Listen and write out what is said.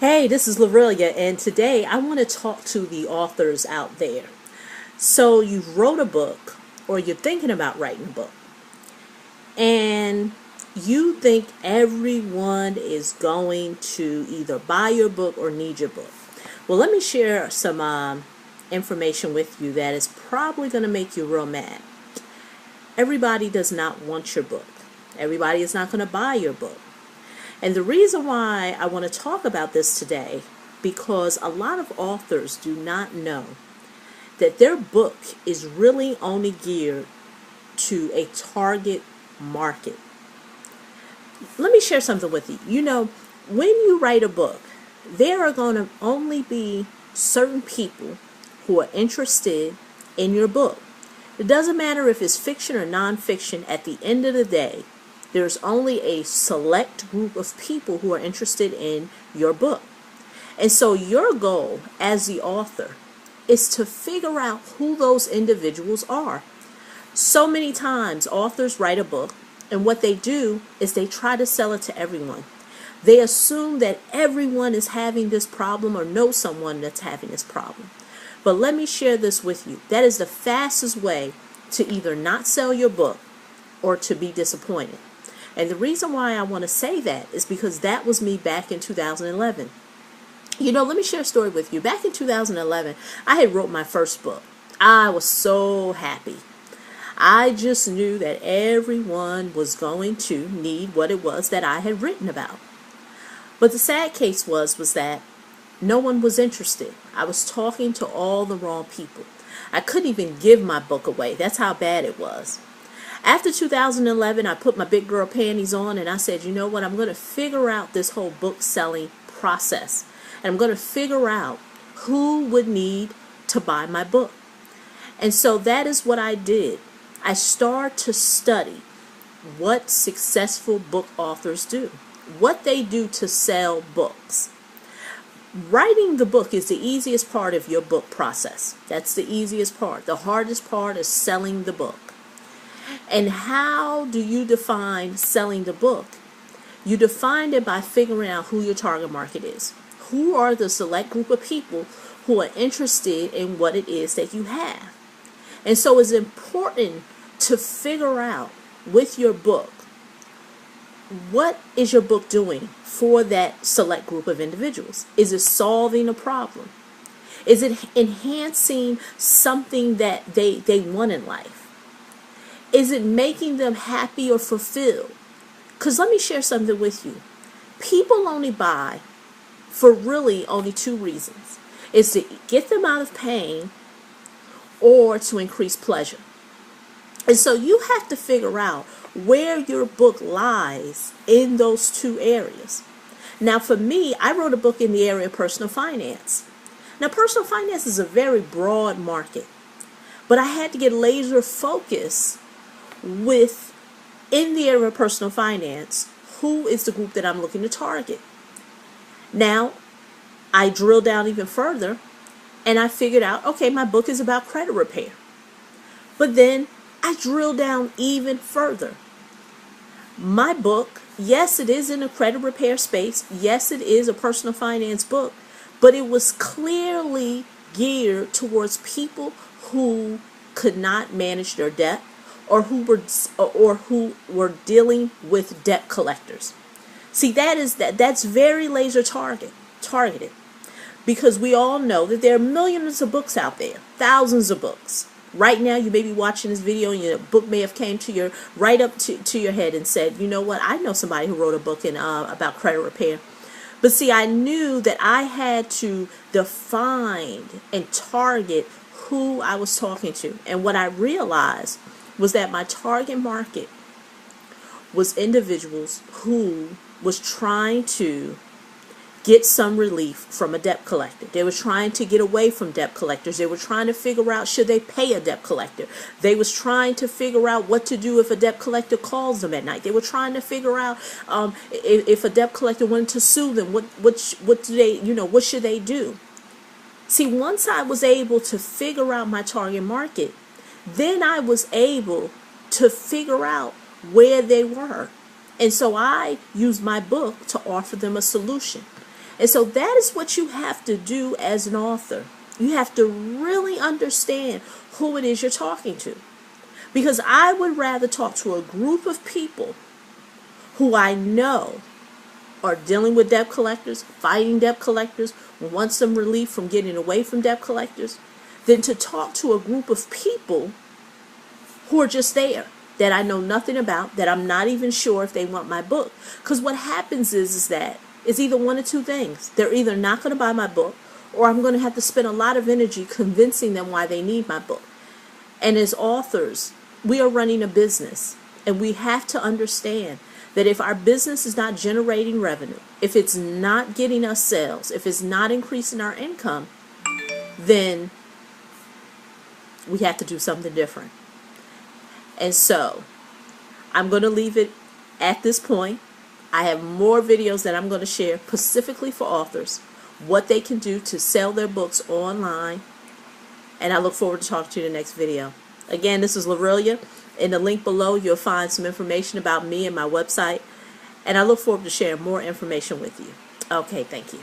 Hey, this is Lorelia, and today I want to talk to the authors out there. So, you wrote a book, or you're thinking about writing a book, and you think everyone is going to either buy your book or need your book. Well, let me share some information with you that is probably going to make you real mad. Everybody does not want your book, everybody is not going to buy your book. And the reason why I want to talk about this today, because a lot of authors do not know that their book is really only geared to a target market. Let me share something with you. When you write a book, there are going to only be certain people who are interested in your book. It doesn't matter if it's fiction or nonfiction. At the end of the day, there's only a select group of people who are interested in your book. And so your goal as the author is to figure out who those individuals are. So many times authors write a book, and what they do is they try to sell it to everyone. They assume that everyone is having this problem or knows someone that's having this problem. But let me share this with you. That is the fastest way to either not sell your book or to be disappointed. And the reason why I want to say that is because that was me back in 2011. Let me share a story with you. Back in 2011, I had wrote my first book. I was so happy. I just knew that everyone was going to need what it was that I had written about. But the sad case was that no one was interested. I was talking to all the wrong people. I couldn't even give my book away. That's how bad it was. After 2011, I put my big girl panties on and I said, you know what, I'm going to figure out this whole book selling process. And I'm going to figure out who would need to buy my book. And so that is what I did. I started to study what successful book authors do, what they do to sell books. Writing the book is the easiest part of your book process. That's the easiest part. The hardest part is selling the book. And how do you define selling the book? You define it by figuring out who your target market is. Who are the select group of people who are interested in what it is that you have? And so it's important to figure out with your book, what is your book doing for that select group of individuals? Is it solving a problem? Is it enhancing something that they want in life? Is it making them happy or fulfilled? Because let me share something with you. People only buy for really only two reasons. It's to get them out of pain or to increase pleasure. And so you have to figure out where your book lies in those two areas. Now for me, I wrote a book in the area of personal finance. Now personal finance is a very broad market, but I had to get laser focused with, in the area of personal finance, who is the group that I'm looking to target. Now, I drilled down even further and I figured out, okay, my book is about credit repair. But then I drilled down even further. My book, yes, it is in a credit repair space. Yes, it is a personal finance book, but it was clearly geared towards people who could not manage their debt, or who were dealing with debt collectors. See, that's very laser targeted, because we all know that there are millions of books out there, thousands of books. Right now, you may be watching this video, and your book may have came to your right up to your head and said, you know what? I know somebody who wrote a book about credit repair. But see, I knew that I had to define and target who I was talking to, and what I realized was that my target market was individuals who was trying to get some relief from a debt collector. They were trying to get away from debt collectors. They were trying to figure out, should they pay a debt collector? They was trying to figure out what to do if a debt collector calls them at night. They were trying to figure out if a debt collector wanted to sue them, what should they do? See, once I was able to figure out my target market, then I was able to figure out where they were. And so I used my book to offer them a solution. And so that is what you have to do as an author. You have to really understand who it is you're talking to. Because I would rather talk to a group of people who I know are dealing with debt collectors, fighting debt collectors, want some relief from getting away from debt collectors, than to talk to a group of people who are just there, that I know nothing about, that I'm not even sure if they want my book. Because what happens is that it's either one of two things. They're either not going to buy my book, or I'm going to have to spend a lot of energy convincing them why they need my book. And as authors, we are running a business, and we have to understand that if our business is not generating revenue, if it's not getting us sales, if it's not increasing our income, then we have to do something different. And so I'm going to leave it at this point. I have more videos that I'm going to share specifically for authors, what they can do to sell their books online. And I look forward to talking to you in the next video. Again, this is Lorelia. In the link below, you'll find some information about me and my website. And I look forward to sharing more information with you. Okay, thank you.